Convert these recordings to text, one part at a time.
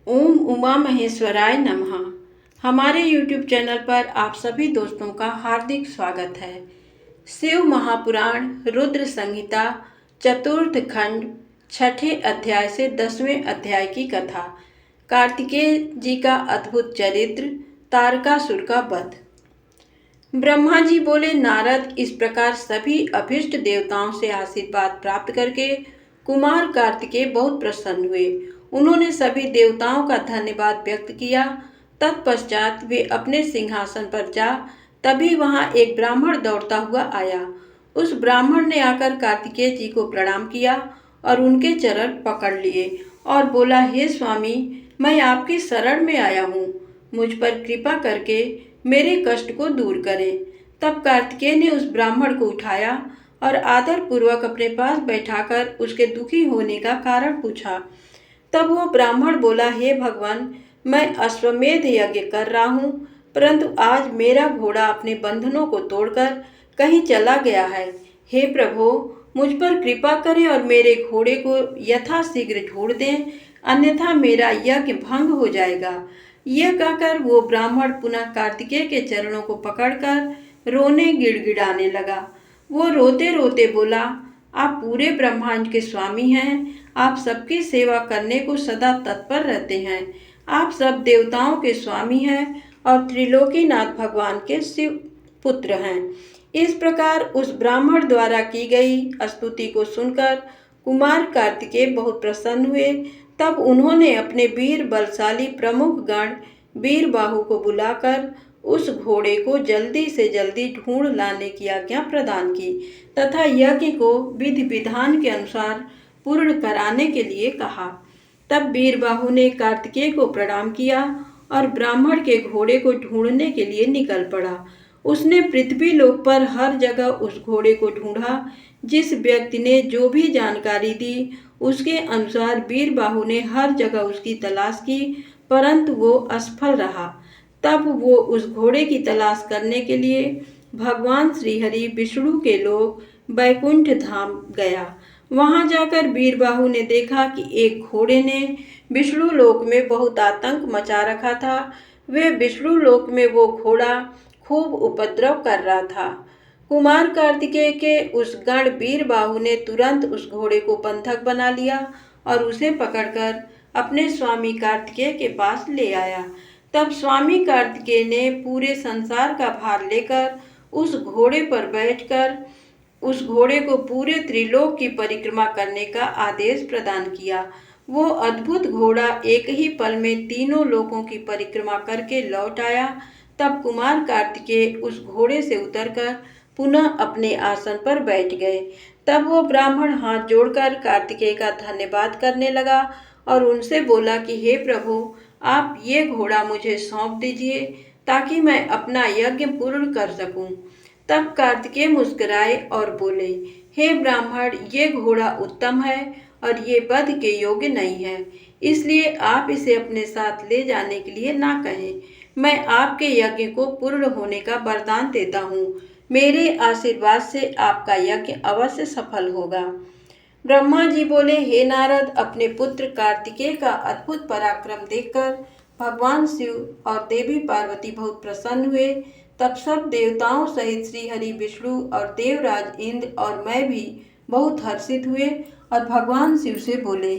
ओम उमा महेश्वराय नमः। हमारे YouTube channel पर आप सभी दोस्तों का हार्दिक स्वागत है। शिव महापुराण रुद्र संहिता चतुर्थ खंड छठे अध्याय से 10वें अध्याय की कथा। कार्तिकेय जी का अद्भुत चरित्र, तारकासुर का वध। ब्रह्मा जी बोले, नारद, इस प्रकार सभी अभिष्ट देवताओं से आशीर्वाद प्राप्त करके कुमार कार्तिकेय बहुत प्रसन्न हुए। उन्होंने सभी देवताओं का धन्यवाद व्यक्त किया। तत्पश्चात वे अपने सिंहासन पर जा, तभी वहां एक ब्राह्मण दौड़ता हुआ आया। उस ब्राह्मण ने आकर कार्तिकेय जी को प्रणाम किया और उनके चरण पकड़ लिए और बोला, हे स्वामी, मैं आपकी शरण में आया हूँ, मुझ पर कृपा करके मेरे कष्ट को दूर करें। तब कार्तिकेय ने उस ब्राह्मण को उठाया और आदर पूर्वक अपने पास बैठाकर उसके दुखी होने का कारण पूछा। तब वो ब्राह्मण बोला, हे भगवान, मैं अश्वमेध यज्ञ कर रहा हूँ, परंतु आज मेरा घोड़ा अपने बंधनों को तोड़कर कहीं चला गया है। हे प्रभु, मुझ पर कृपा करें और मेरे घोड़े को यथाशीघ्र ढूंढ दें, अन्यथा मेरा यज्ञ भंग हो जाएगा। यह कहकर वो ब्राह्मण पुनः कार्तिकेय के चरणों को पकड़कर रोने गिड़गिड़ाने लगा। वो रोते रोते बोला, आप पूरे ब्रह्मांड के स्वामी हैं, आप सबकी सेवा करने को सदा तत्पर रहते हैं। आप सब देवताओं के स्वामी हैं और त्रिलोकीनाथ भगवान के शिव पुत्र हैं। इस प्रकार उस ब्राह्मण द्वारा की गई स्तुति को सुनकर कुमार कार्तिकेय बहुत प्रसन्न हुए। तब उन्होंने अपने वीर बलशाली प्रमुख गण वीरबाहु को बुलाकर उस घोड़े को जल्दी से जल्दी ढूंढ लाने की आज्ञा प्रदान की तथा यज्ञ को विधि विधान के अनुसार पूर्ण कराने के लिए कहा। तब वीरबाहु ने कार्तिकेय को प्रणाम किया और ब्राह्मण के घोड़े को ढूंढने के लिए निकल पड़ा। उसने पृथ्वी लोक पर हर जगह उस घोड़े को ढूंढा। जिस व्यक्ति ने जो भी जानकारी दी, उसके अनुसार वीरबाहु ने हर जगह उसकी तलाश की, परंतु वो असफल रहा। तब वो उस घोड़े की तलाश करने के लिए भगवान श्रीहरि विष्णु के लोक बैकुंठ धाम गया। वहां जाकर वीरबाहु ने देखा कि एक घोड़े ने विष्णु लोक में बहुत आतंक मचा रखा था। वे विष्णु लोक में वो घोड़ा खूब उपद्रव कर रहा था। कुमार कार्तिकेय के उस गण वीरबाहु ने तुरंत उस घोड़े को बंधक बना लिया और उसे पकड़कर अपने स्वामी कार्तिकेय के पास ले आया। तब स्वामी कार्तिकेय ने पूरे संसार का भार लेकर उस घोड़े पर बैठकर उस घोड़े को पूरे त्रिलोक की परिक्रमा करने का आदेश प्रदान किया। वो अद्भुत घोड़ा एक ही पल में तीनों लोकों की परिक्रमा करके लौट आया। तब कुमार कार्तिकेय उस घोड़े से उतरकर पुनः अपने आसन पर बैठ गए। तब वो ब्राह्मण हाथ जोड़कर कार्तिकेय का धन्यवाद करने लगा और उनसे बोला कि हे प्रभु, आप ये घोड़ा मुझे सौंप दीजिए ताकि मैं अपना यज्ञ पूर्ण कर सकूं। तब कार्तिकेय मुस्कुराए और बोले, हे ब्राह्मण, ये घोड़ा उत्तम है और ये वध के योग्य नहीं है, इसलिए आप इसे अपने साथ ले जाने के लिए ना कहें। मैं आपके यज्ञ को पूर्ण होने का वरदान देता हूँ। मेरे आशीर्वाद से आपका यज्ञ अवश्य सफल होगा। ब्रह्मा जी बोले, हे नारद, अपने पुत्र कार्तिकेय का अद्भुत पराक्रम देखकर भगवान शिव और देवी पार्वती बहुत प्रसन्न हुए। तब सब देवताओं सहित श्री हरि विष्णु और देवराज इंद्र और मैं भी बहुत हर्षित हुए और भगवान शिव से बोले,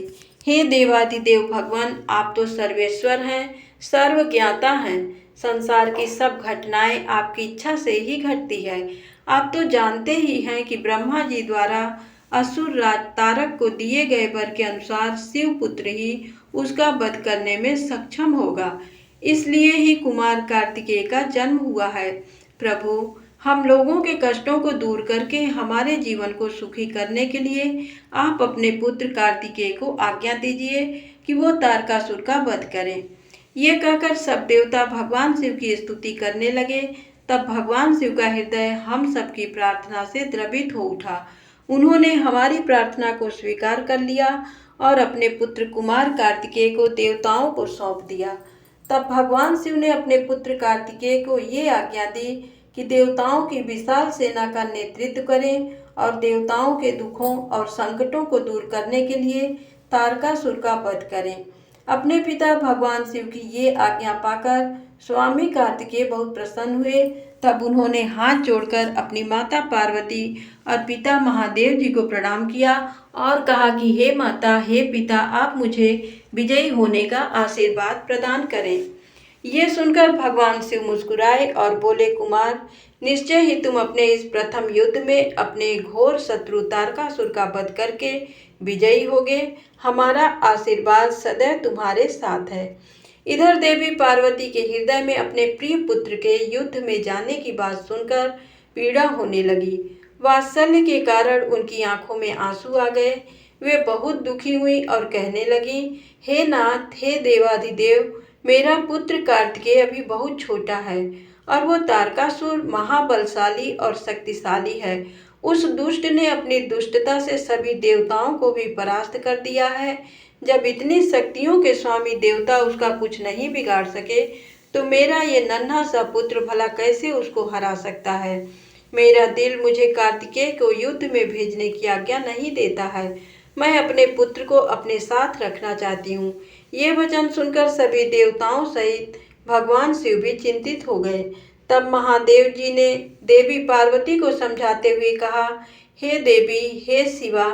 हे देवादिदेव भगवान, आप तो सर्वेश्वर हैं, सर्वज्ञाता हैं। संसार की सब घटनाएं आपकी इच्छा से ही घटती है। आप तो जानते ही हैं कि ब्रह्मा जी द्वारा असुर राज तारक को दिए गए वर के अनुसार शिव पुत्र ही उसका वध करने में सक्षम होगा। इसलिए ही कुमार कार्तिकेय का जन्म हुआ है। प्रभु, हम लोगों के कष्टों को दूर करके हमारे जीवन को सुखी करने के लिए आप अपने पुत्र कार्तिकेय को आज्ञा दीजिए कि वो तारकासुर का वध करें। ये कहकर सब देवता भगवान शिव की स्तुति करने लगे। तब भगवान शिव का हृदय हम सबकी प्रार्थना से द्रवित हो उठा। उन्होंने हमारी प्रार्थना को स्वीकार कर लिया और अपने पुत्र कुमार कार्तिकेय को देवताओं को सौंप दिया। तब भगवान शिव ने अपने पुत्र कार्तिकेय को ये आज्ञा दी कि देवताओं की विशाल सेना का नेतृत्व करें और देवताओं के दुखों और संकटों को दूर करने के लिए तारकासुर का वध करें। अपने पिता भगवान शिव की ये आज्ञा पाकर स्वामी कार्तिकेय बहुत प्रसन्न हुए। तब उन्होंने हाथ जोड़कर अपनी माता पार्वती और पिता महादेव जी को प्रणाम किया और कहा कि हे माता, हे पिता, आप मुझे विजयी होने का आशीर्वाद प्रदान करें। ये सुनकर भगवान शिव मुस्कुराए और बोले, कुमार, निश्चय ही तुम अपने इस प्रथम युद्ध में अपने घोर शत्रु तारकासुर का वध करके विजयी होगे। हमारा आशीर्वाद सदैव तुम्हारे साथ है। इधर देवी पार्वती के हृदय में अपने प्रिय पुत्र के युद्ध में जाने की बात सुनकर पीड़ा होने लगी। वात्सल्य के कारण उनकी आंखों में आंसू आ गए। वे बहुत दुखी हुई और कहने लगी, हे नाथ, हे देवाधिदेव, मेरा पुत्र कार्तिकेय अभी बहुत छोटा है और वो तारकासुर महाबलशाली और शक्तिशाली है। उस दुष्ट ने अपनी दुष्टता से सभी देवताओं को भी परास्त कर दिया है। जब इतनी शक्तियों के स्वामी देवता उसका कुछ नहीं बिगाड़ सके, तो मेरा ये नन्हा सा पुत्र भला कैसे उसको हरा सकता है। मेरा दिल मुझे कार्तिकेय को युद्ध में भेजने की आज्ञा नहीं देता है। मैं अपने पुत्र को अपने साथ रखना चाहती हूँ। ये वचन सुनकर सभी देवताओं सहित भगवान शिव भी चिंतित हो गए। तब महादेव जी ने देवी पार्वती को समझाते हुए कहा, हे देवी, हे शिवा,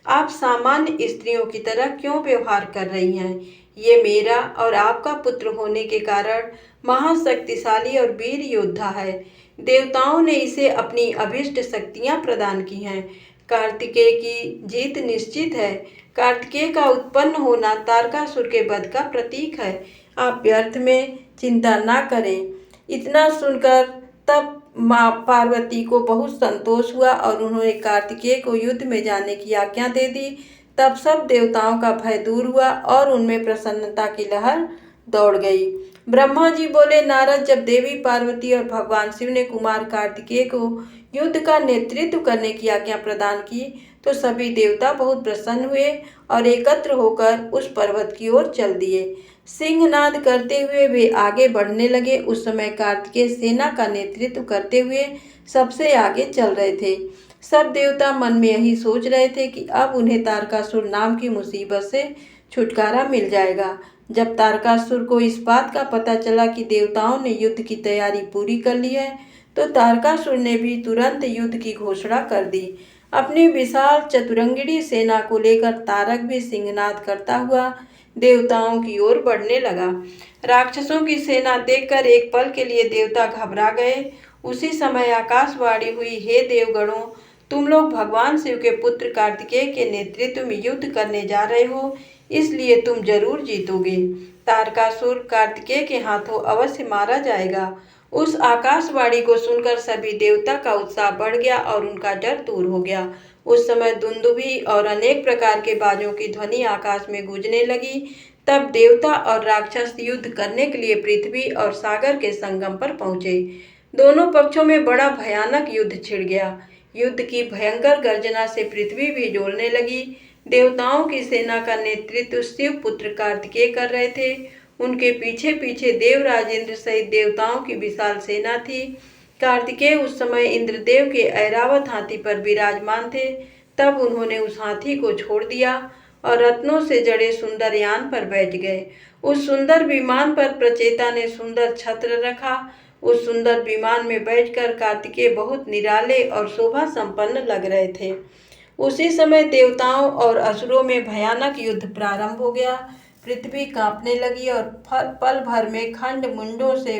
आप सामान्य स्त्रियों की तरह क्यों व्यवहार कर रही हैं। ये मेरा और आपका पुत्र होने के कारण महाशक्तिशाली और वीर योद्धा है। देवताओं ने इसे अपनी अभिष्ट शक्तियां प्रदान की हैं। कार्तिकेय की जीत निश्चित है। कार्तिकेय का उत्पन्न होना तारकासुर के वध का प्रतीक है। आप व्यर्थ में चिंता ना करें। इतना सुनकर तब माँ पार्वती को बहुत संतोष हुआ और उन्होंने कार्तिकेय को युद्ध में जाने की आज्ञा दे दी। तब सब देवताओं का भय दूर हुआ और उनमें प्रसन्नता की लहर दौड़ गई। ब्रह्मा जी बोले, नारद, जब देवी पार्वती और भगवान शिव ने कुमार कार्तिकेय को युद्ध का नेतृत्व करने की आज्ञा प्रदान की, तो सभी देवता बहुत प्रसन्न हुए और एकत्र होकर उस पर्वत की ओर चल दिए। सिंहनाद करते हुए वे आगे बढ़ने लगे। उस समय कार्तिकेय सेना का नेतृत्व करते हुए सबसे आगे चल रहे थे। सब देवता मन में यही सोच रहे थे कि अब उन्हें तारकासुर नाम की मुसीबत से छुटकारा मिल जाएगा। जब तारकासुर को इस बात का पता चला कि देवताओं ने युद्ध की तैयारी पूरी कर ली है, तो तारकासुर ने भी तुरंत युद्ध की घोषणा कर दी। अपनी विशाल चतुरंगिणी सेना को लेकर तारक भी सिंहनाद करता हुआ देवताओं की ओर बढ़ने लगा। राक्षसों की सेना देखकर एक पल के लिए देवता घबरा गए। उसी समय आकाशवाणी हुई, हे देवगणों, तुम लोग भगवान शिव के पुत्र कार्तिकेय के नेतृत्व में युद्ध करने जा रहे हो, इसलिए तुम जरूर जीतोगे। तारकासुर कार्तिकेय के हाथों अवश्य मारा जाएगा। उस आकाशवाणी को सुनकर सभी देवता का उत्साह बढ़ गया और उनका डर दूर हो गया। उस समय दुंदुभी और अनेक प्रकार के बाजों की ध्वनि आकाश में गूंजने लगी। तब देवता और राक्षस युद्ध करने के लिए पृथ्वी और सागर के संगम पर पहुंचे। दोनों पक्षों में बड़ा भयानक युद्ध छिड़ गया। युद्ध की भयंकर गर्जना से पृथ्वी भी डोलने लगी। देवताओं की सेना का नेतृत्व शिव पुत्र कार्तिकेय कर रहे थे। उनके पीछे पीछे देवराजेंद्र सहित देवताओं की विशाल सेना थी। कार्तिकेय उस समय इंद्रदेव के ऐरावत हाथी पर विराजमान थे। तब उन्होंने उस हाथी को छोड़ दिया और रत्नों से जड़े सुंदर यान पर बैठ गए। उस सुंदर विमान पर प्रचेता ने सुंदर छत्र रखा। उस सुंदर विमान में बैठकर कार्तिकेय बहुत निराले और शोभा संपन्न लग रहे थे। उसी समय देवताओं और असुरों में भयानक युद्ध प्रारंभ हो गया। पृथ्वी कांपने लगी और पल भर में खंड मुंडों से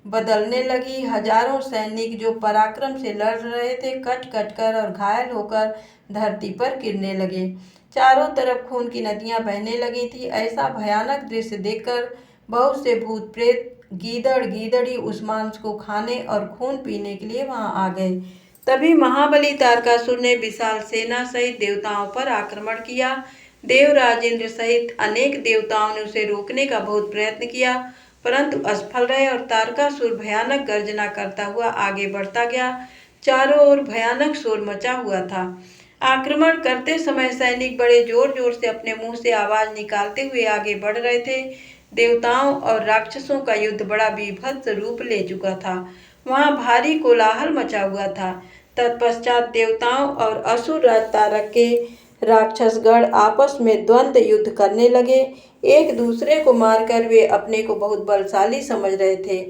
बदलने लगी। हजारों सैनिक जो पराक्रम से लड़ रहे थे, कट कट कर और घायल होकर धरती पर गिरने लगे। चारों तरफ खून की नदियां बहने लगी थी। ऐसा भयानक दृश्य देखकर बहुत से भूत प्रेत, गीदड़ गीदड़ी उस मांस को खाने और खून पीने के लिए वहां आ गए। तभी महाबली तारकासुर ने विशाल सेना सहित देवताओं पर आक्रमण किया। देवराजेंद्र सहित अनेक देवताओं ने उसे रोकने का बहुत प्रयत्न किया, परंतु असफल रहे और तारकासुर भयानक गर्जना करता हुआ आगे बढ़ता गया। चारों ओर भयानक शोर मचा हुआ था। आक्रमण करते समय सैनिक बड़े जोर जोर से अपने मुंह से आवाज निकालते हुए आगे बढ़ रहे थे। देवताओं और राक्षसों का युद्ध बड़ा बीभत्स रूप ले चुका था। वहां भारी कोलाहल मचा हुआ था। तत्पश्चात देवताओं और असुर राज तारक के राक्षसगण आपस में द्वंद्व युद्ध करने लगे। एक दूसरे को मारकर वे अपने को बहुत बलशाली समझ रहे थे।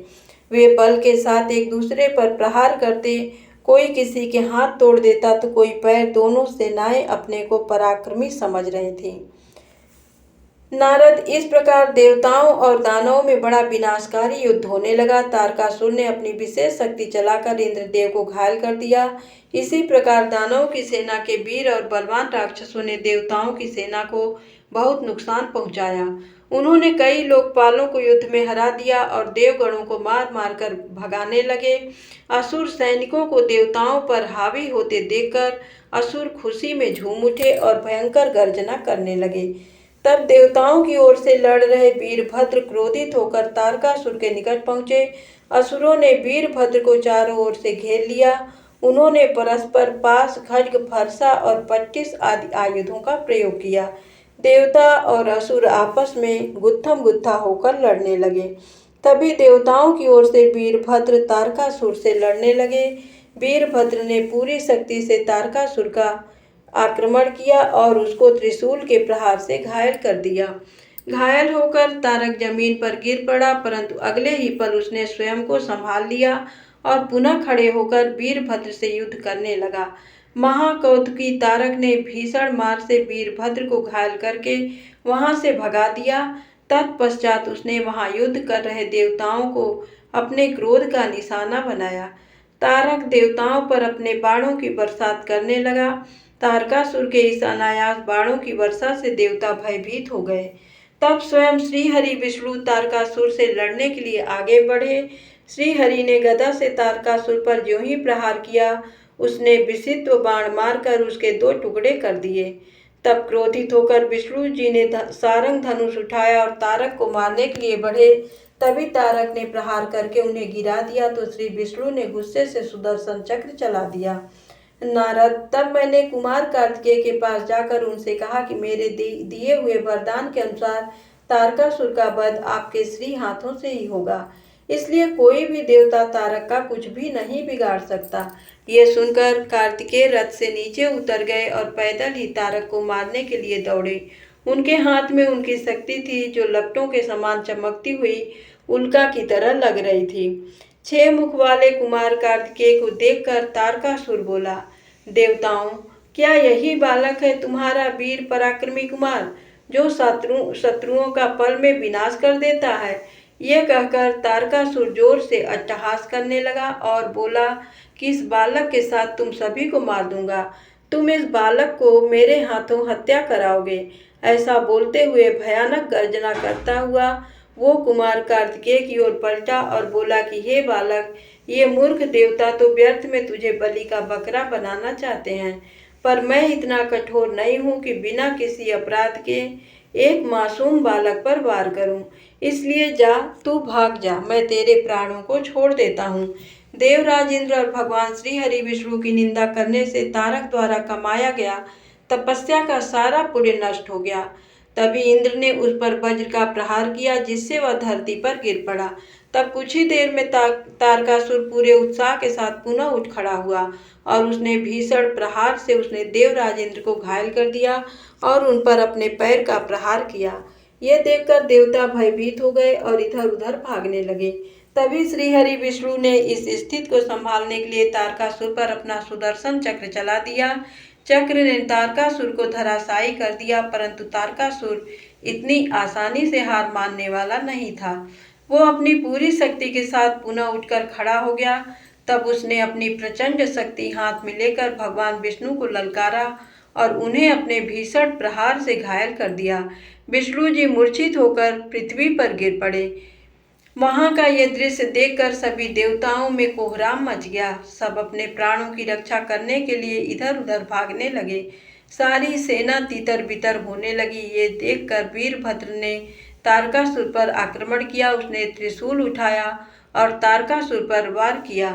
वे बल के साथ एक दूसरे पर प्रहार करते, कोई किसी के हाथ तोड़ देता तो कोई पैर। दोनों सेनाएं अपने को पराक्रमी समझ रही थीं। नारद, इस प्रकार देवताओं और दानवों में बड़ा विनाशकारी युद्ध होने लगा। तारकासुर ने अपनी विशेष शक्ति चलाकर इंद्रदेव को घायल कर दिया। इसी प्रकार दानवों की सेना के वीर और बलवान राक्षसों ने देवताओं की सेना को बहुत नुकसान पहुंचाया। उन्होंने कई लोकपालों को युद्ध में हरा दिया और देवगणों को मार मार कर भगाने लगे। असुर सैनिकों को देवताओं पर हावी होते देखकर असुर खुशी में झूम उठे और भयंकर गर्जना करने लगे। तब देवताओं की ओर से लड़ रहे वीरभद्र क्रोधित होकर तारकासुर के निकट पहुंचे। असुरों ने वीरभद्र को चारों ओर से घेर लिया। उन्होंने परस्पर पास, खड्ग, फरसा और पट्टिस आदि आयुधों का प्रयोग किया। देवता और असुर आपस में गुत्थम गुत्था होकर लड़ने लगे। तभी देवताओं की ओर से वीरभद्र तारकासुर से लड़ने लगे। वीरभद्र ने पूरी शक्ति से तारकासुर का आक्रमण किया और उसको त्रिशूल के प्रहार से घायल कर दिया। घायल होकर तारक जमीन पर गिर पड़ा, परंतु अगले ही पल उसने स्वयं को संभाल लिया और पुनः खड़े होकर वीरभद्र से युद्ध करने लगा। महाकौतुकी तारक ने भीषण मार से वीरभद्र को घायल करके वहां से भगा दिया। तत्पश्चात उसने वहां युद्ध कर रहे देवताओं को अपने क्रोध का निशाना बनाया। तारक देवताओं पर अपने बाणों की बरसात करने लगा। तारकासुर के इस अनायास बाणों की वर्षा से देवता भयभीत हो गए। तब स्वयं श्रीहरि विष्णु तारकासुर से लड़ने के लिए आगे बढ़े। श्रीहरि ने गदा से तारकासुर पर ज्यों ही प्रहार किया, उसने विषित्व बाण मारकर उसके 2 टुकड़े कर दिए। तब क्रोधित होकर विष्णु जी ने सारंग धनुष उठाया और तारक को मारने के लिए बढ़े। तभी तारक ने प्रहार करके उन्हें गिरा दिया तो श्री विष्णु ने गुस्से से सुदर्शन चक्र चला दिया। नारद, तब मैंने कुमार कार्तिकेय के पास जाकर उनसे कहा कि मेरे दिए हुए वरदान के अनुसार तारकासुर का वध आपके श्री हाथों से ही होगा, इसलिए कोई भी देवता तारक का कुछ भी नहीं बिगाड़ सकता। ये सुनकर कार्तिकेय रथ से नीचे उतर गए और पैदल ही तारक को मारने के लिए दौड़े। उनके हाथ में उनकी शक्ति थी जो लपटों के समान चमकती हुई उल्का की तरह लग रही थी। 6 मुख वाले कुमार कार्तिकेय को देखकर तारकासुर बोला, देवताओं, क्या यही बालक है तुम्हारा वीर पराक्रमी कुमार जो शत्रुओं का पल में विनाश कर देता है? ये कहकर तारकासुर जोर से अट्टहास करने लगा और बोला कि इस बालक के साथ तुम सभी को मार दूंगा। तुम इस बालक को मेरे हाथों हत्या कराओगे। ऐसा बोलते हुए भयानक गर्जना करता हुआ वो कुमार कार्तिकेय की ओर पलटा और बोला कि हे बालक, ये मूर्ख देवता तो व्यर्थ में तुझे बलि का बकरा बनाना चाहते हैं, पर मैं इतना कठोर नहीं हूँ कि बिना किसी अपराध के एक मासूम बालक पर वार करूं। इसलिए जा, तू भाग जा, मैं तेरे प्राणों को छोड़ देता हूँ। देवराज इंद्र और भगवान श्री हरि विष्णु की निंदा करने से तारक द्वारा कमाया गया तपस्या का सारा पुण्य नष्ट हो गया। तभी इंद्र ने उस पर वज्र का प्रहार किया जिससे वह धरती पर गिर पड़ा। तब कुछ ही देर में तारकासुर पूरे उत्साह के साथ पुनः उठ खड़ा हुआ और उसने भीषण प्रहार से उसने देवराज इंद्र को घायल कर दिया और उन पर अपने पैर का प्रहार किया। ये देखकर देवता भयभीत हो गए और इधर उधर भागने लगे। तभी श्रीहरि विष्णु ने इस स्थिति को संभालने के लिए तारकासुर पर अपना सुदर्शन चक्र चला दिया। चक्र ने तारकासुर को धराशायी कर दिया, परंतु तारकासुर इतनी आसानी से हार मानने वाला नहीं था। वो अपनी पूरी शक्ति के साथ पुनः उठकर खड़ा हो गया। तब उसने अपनी प्रचंड शक्ति हाथ में लेकर भगवान विष्णु को ललकारा और उन्हें अपने भीषण प्रहार से घायल कर दिया। विष्णु जी मूर्छित होकर पृथ्वी पर गिर पड़े। वहां का यह दृश्य देखकर सभी देवताओं में कोहराम मच गया। सब अपने प्राणों की रक्षा करने के लिए इधर उधर भागने लगे। सारी सेना तितर बितर होने लगी। ये देखकर वीरभद्र ने तारकासुर पर आक्रमण किया। उसने त्रिशूल उठाया और तारकासुर पर वार किया,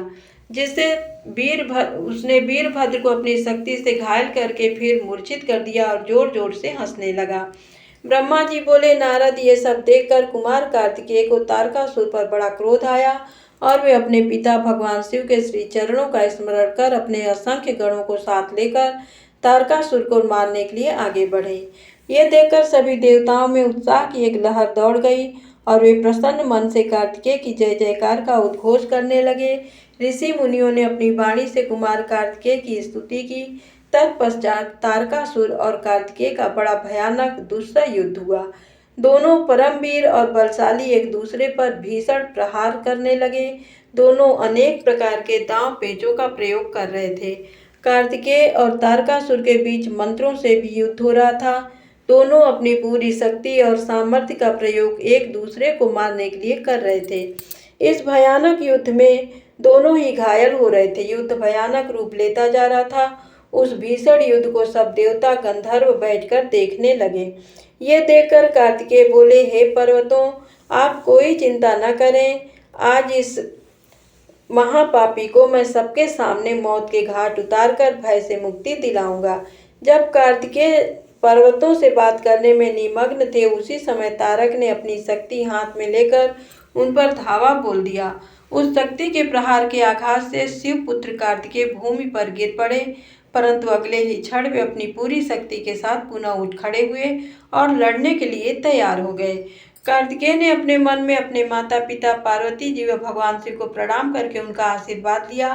जिससे उसने वीरभद्र को अपनी शक्ति से घायल करके फिर मूर्छित कर दिया और जोर जोर से हंसने लगा। ब्रह्मा जी बोले, नारद, ये सब देखकर कुमार कार्तिकेय को तारकासुर पर बड़ा क्रोध आया और वे अपने पिता भगवान शिव के श्री चरणों का स्मरण कर अपने असंख्य गणों को साथ लेकर तारकासुर को मारने के लिए आगे बढ़े। ये देखकर सभी देवताओं में उत्साह की एक लहर दौड़ गई और वे प्रसन्न मन से कार्तिकेय की जय जयकार का उद्घोष करने लगे। ऋषि मुनियों ने अपनी वाणी से कुमार कार्तिकेय की स्तुति की। तत्पश्चात तारकासुर और कार्तिकेय का बड़ा भयानक दुस्सह युद्ध हुआ। दोनों परमवीर और बलशाली एक दूसरे पर भीषण प्रहार करने लगे। दोनों अनेक प्रकार के दांव पेचों का प्रयोग कर रहे थे। कार्तिकेय और तारकासुर के बीच मंत्रों से भी युद्ध हो रहा था। दोनों अपनी पूरी शक्ति और सामर्थ्य का प्रयोग एक दूसरे को मारने के लिए कर रहे थे। इस भयानक युद्ध में दोनों ही घायल हो रहे थे। युद्ध भयानक रूप लेता जा रहा था। उस भीषण युद्ध को सब देवता गंधर्व बैठकर देखने लगे। ये देखकर कार्तिकेय बोले, हे पर्वतों, आप कोई चिंता न करें। आज इस महापापी को मैं सबके सामने मौत के घाट उतारकर भय से मुक्ति दिलाऊंगा। जब कार्तिकेय पर्वतों से बात करने में निमग्न थे, उसी समय तारक ने अपनी शक्ति हाथ में लेकर उन पर धावा बोल दिया। उस शक्ति के प्रहार के आघात से शिव पुत्र कार्तिकेय भूमि पर गिर पड़े, परंतु अगले ही क्षण वे अपनी पूरी शक्ति के साथ पुनः उठ खड़े हुए और लड़ने के लिए तैयार हो गए। कार्तिकेय ने अपने मन में अपने माता पिता पार्वती जी व भगवान शिव को प्रणाम करके उनका आशीर्वाद लिया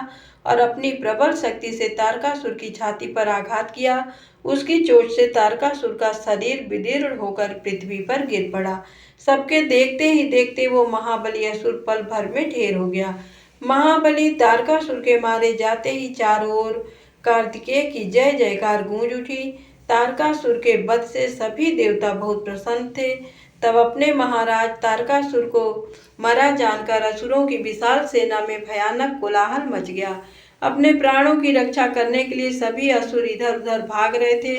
और अपनी प्रबल शक्ति से तारकासुर की छाती पर आघात किया। उसकी चोट से तारकासुर का शरीर विदीर्ण होकर पृथ्वी पर गिर पड़ा। सबके देखते ही देखते वो महाबली असुर पल भर में ढेर हो गया। महाबली तारकासुर के मारे जाते ही चारों ओर कार्तिकेय की जय जयकार गूंज उठी। तारकासुर के वध से सभी देवता बहुत प्रसन्न थे। तब अपने महाराज तारकासुर को मरा जानकर असुरों की विशाल सेना में भयानक कोलाहल मच गया। अपने प्राणों की रक्षा करने के लिए सभी असुर इधर उधर भाग रहे थे।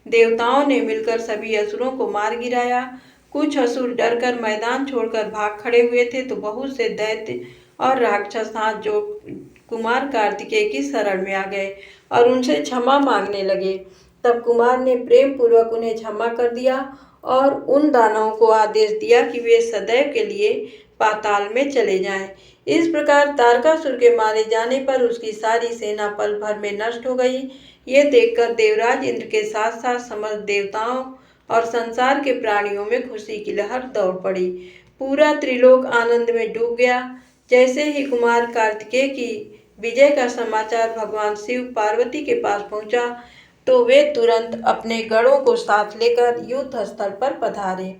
देवताओं ने मिलकर सभी असुरों को मार गिराया। कुछ असुर डरकर मैदान छोड़कर भाग खड़े हुए थे, तो बहुत से दैत्य और राक्षस हाथ जोड़ कुमार कार्तिकेय की शरण में आ गए और उनसे क्षमा मांगने लगे। तब कुमार ने प्रेम पूर्वक उन्हें क्षमा कर दिया और उन दानवों को आदेश दिया कि वे सदैव के लिए पाताल में चले जाएं। इस प्रकार तारकासुर के मारे जाने पर उसकी सारी सेना पल भर में नष्ट हो गई। ये देखकर देवराज इंद्र के साथ साथ समस्त देवताओं और संसार के प्राणियों में खुशी की लहर दौड़ पड़ी। पूरा त्रिलोक आनंद में डूब गया। जैसे ही कुमार कार्तिकेय की विजय का समाचार भगवान शिव पार्वती के पास पहुंचा, तो वे तुरंत अपने गणों को साथ लेकर युद्ध स्थल पर पधारे।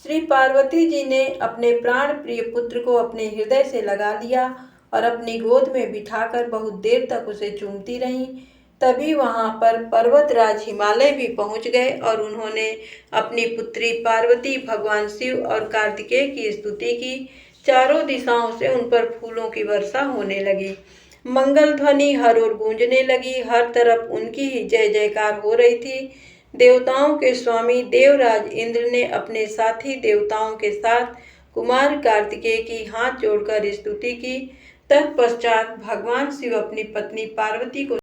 श्री पार्वती जी ने अपने प्राण प्रिय पुत्र को अपने हृदय से लगा लिया और अपनी गोद में बिठाकर बहुत देर तक उसे चूमती रहीं। तभी वहां पर पर्वतराज हिमालय भी पहुंच गए और उन्होंने अपनी पुत्री पार्वती, भगवान शिव और कार्तिकेय की स्तुति की। चारों दिशाओं से उन पर फूलों की वर्षा होने लगी। मंगल ध्वनि हर ओर गूंजने लगी। हर तरफ उनकी ही जय जयकार हो रही थी। देवताओं के स्वामी देवराज इंद्र ने अपने साथी देवताओं के साथ कुमार कार्तिकेय की हाथ जोड़कर स्तुति की। तत्पश्चात भगवान शिव अपनी पत्नी पार्वती को